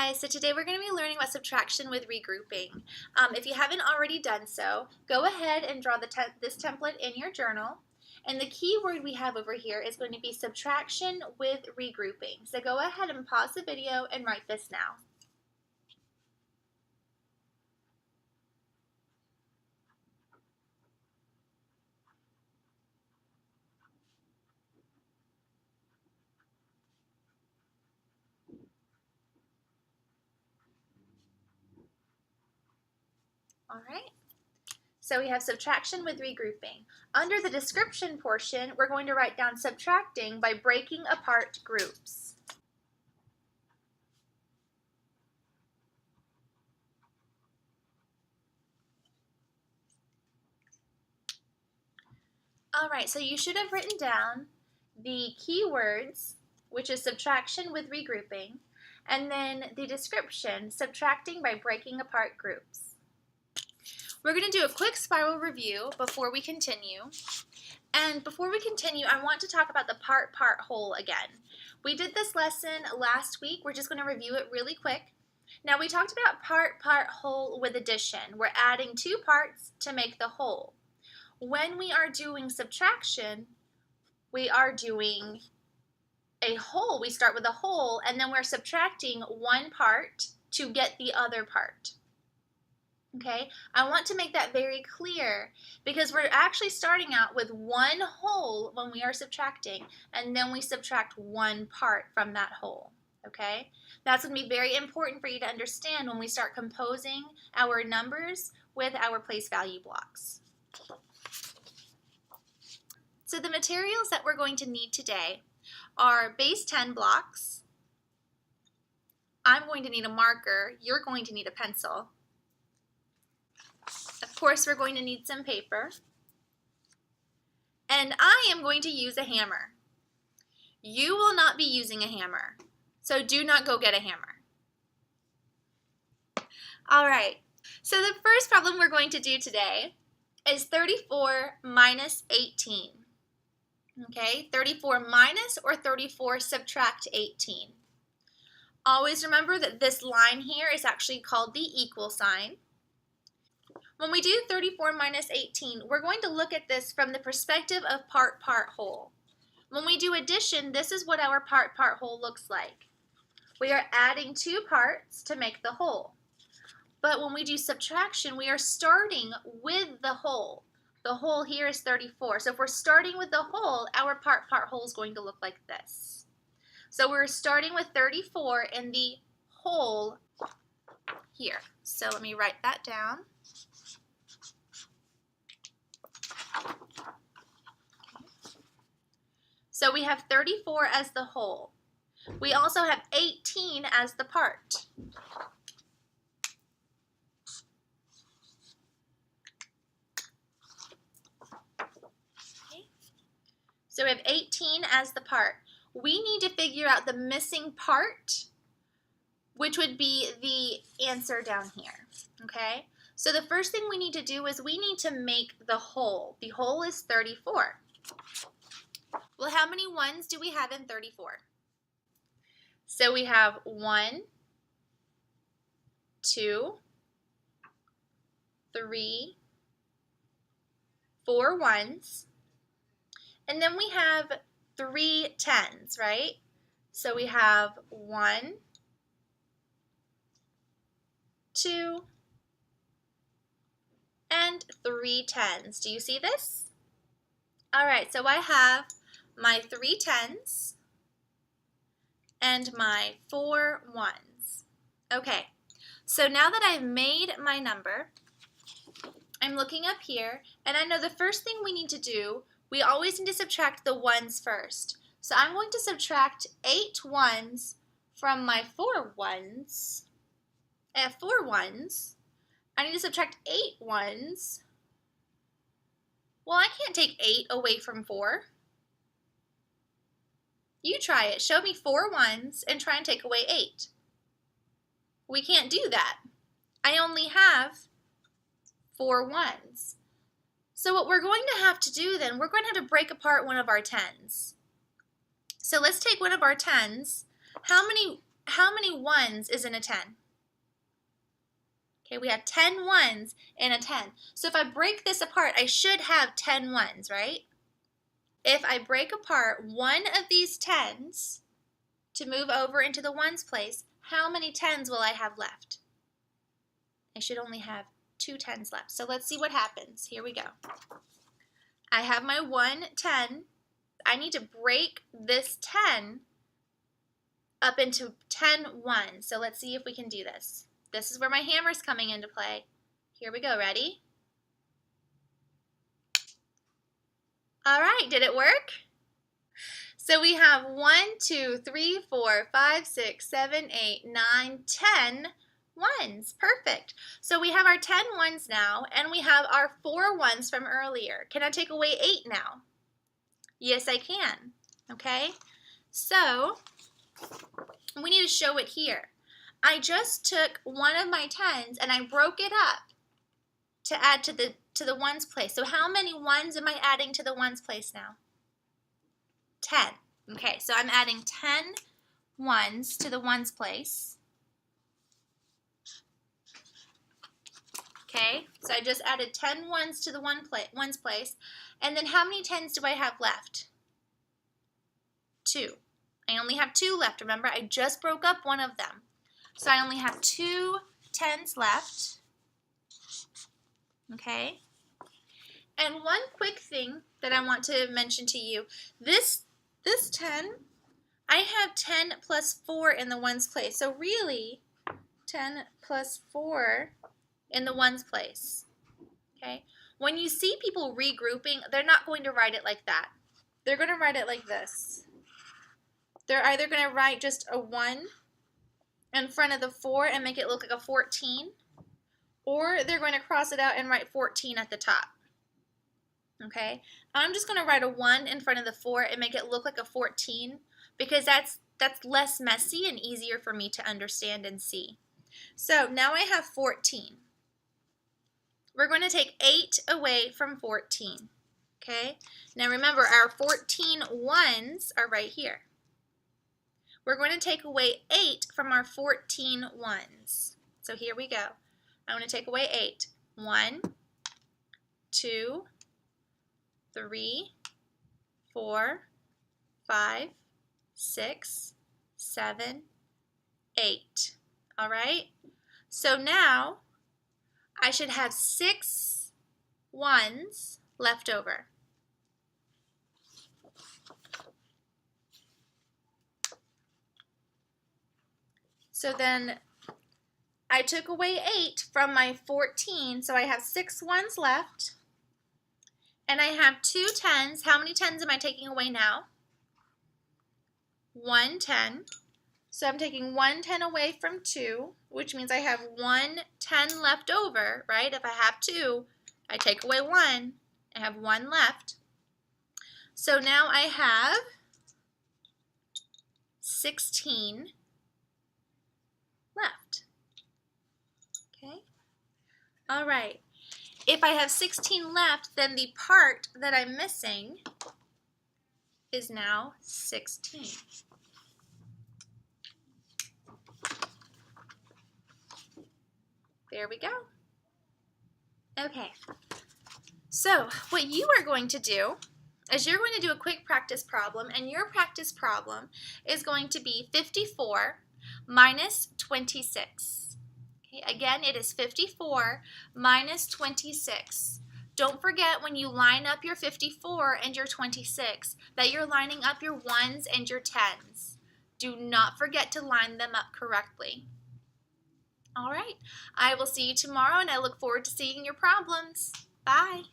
guys, so today we're going to be learning about subtraction with regrouping. If you haven't already done so, go ahead and draw this template in your journal. And the key word we have over here is going to be subtraction with regrouping. So go ahead and pause the video and write this now. All right. So we have subtraction with regrouping. Under the description portion, we're going to write down subtracting by breaking apart groups. All right, so you should have written down the keywords, which is subtraction with regrouping, and then the description, subtracting by breaking apart groups. We're going to do a quick spiral review before we continue. And before we continue, I want to talk about the part whole again. We did this lesson last week. We're just going to review it really quick. Now we talked about part whole with addition. We're adding two parts to make the whole. When we are doing subtraction, we are doing a whole. We start with a whole and then we're subtracting one part to get the other part. Okay, I want to make that very clear because we're actually starting out with one whole when we are subtracting, and then we subtract one part from that whole. Okay, that's going to be very important for you to understand when we start composing our numbers with our place value blocks. So the materials that we're going to need today are base 10 blocks. I'm going to need a marker. You're going to need a pencil. Of course, we're going to need some paper. And I am going to use a hammer. You will not be using a hammer, so do not go get a hammer. All right, so the first problem we're going to do today is 34 minus 18. Okay, 34 minus or 34 subtract 18. Always remember that this line here is actually called the equal sign. When we do 34 minus 18, we're going to look at this from the perspective of part whole. When we do addition, this is what our part whole looks like. We are adding two parts to make the whole. But when we do subtraction, we are starting with the whole. The whole here is 34. So if we're starting with the whole, our part whole is going to look like this. So we're starting with 34 in the whole here. So let me write that down. So we have 34 as the whole. We also have 18 as the part. Okay. So we have 18 as the part. We need to figure out the missing part, which would be the answer down here. Okay? So the first thing we need to do is we need to make the whole. The whole is 34. Well, how many ones do we have in 34? So we have 1, 2, 3, 4 ones, and then we have 3 tens, right? So we have 1, 2, and 3 tens. Do you see this? All right, so I have my 3 tens and my 4 ones. Okay, so now that I've made my number, I'm looking up here, and I know the first thing we need to do, we always need to subtract the ones first. So I'm going to subtract 8 ones from my 4 ones. I have 4 ones. I need to subtract 8 ones. Well, I can't take 8 away from 4. You try it. Show me 4 ones and try and take away 8. We can't do that. I only have 4 ones. So what we're going to have to do then, we're going to have to break apart one of our tens. So let's take one of our tens. How how many ones is in a 10? Okay, we have 10 ones in a 10. So if I break this apart, I should have 10 ones, right? If I break apart one of these 10s to move over into the ones place, how many 10s will I have left? I should only have 2 10s left. So let's see what happens. Here we go. I have my 1 10. I need to break this 10 up into 10 ones. So let's see if we can do this. This is where my hammer's coming into play. Here we go. Ready? All right, did it work? So we have 1, 2, 3, 4, 5, 6, 7, 8, 9, 10 ones. Perfect. So we have our 10 ones now, and we have our 4 ones from earlier. Can I take away 8 now? Yes, I can. Okay? So we need to show it here. I just took one of my 10s and I broke it up to add to the ones place. So how many ones am I adding to the ones place now? 10. Okay, so I'm adding 10 ones to the ones place. Okay, so I just added 10 ones to the ones place. And then how many 10s do I have left? 2. I only have 2 left. Remember, I just broke up one of them. So I only have 2 10s left. Okay. And one quick thing that I want to mention to you, this 10, I have 10 plus 4 in the ones place. So really, 10 plus 4 in the ones place. Okay. When you see people regrouping, they're not going to write it like that. They're going to write it like this. They're either going to write just a 1 in front of the 4 and make it look like a 14, or they're going to cross it out and write 14 at the top. Okay, I'm just going to write a 1 in front of the 4 and make it look like a 14 because that's less messy and easier for me to understand and see. So now I have 14. We're going to take 8 away from 14. Okay, now remember our 14 ones are right here. We're going to take away 8 from our 14 ones. So here we go. I'm going to take away 8. 1, 2, 3, 4, 5, 6, 7, 8. All right? So now I should have 6 ones left over. So then I took away 8 from my 14, so I have 6 ones left. And I have 2 10s. How many 10s am I taking away now? 1 10. So I'm taking 1 10 away from 2, which means I have 1 10 left over, right? If I have 2, I take away 1. I have 1 left. So now I have 16 left. Okay. All right. If I have 16 left, then the part that I'm missing is now 16. There we go. Okay. So what you are going to do is you're going to do a quick practice problem, and your practice problem is going to be 54 minus 26. Okay, again, it is 54 minus 26. Don't forget when you line up your 54 and your 26 that you're lining up your 1s and your 10s. Do not forget to line them up correctly. All right, I will see you tomorrow, and I look forward to seeing your problems. Bye.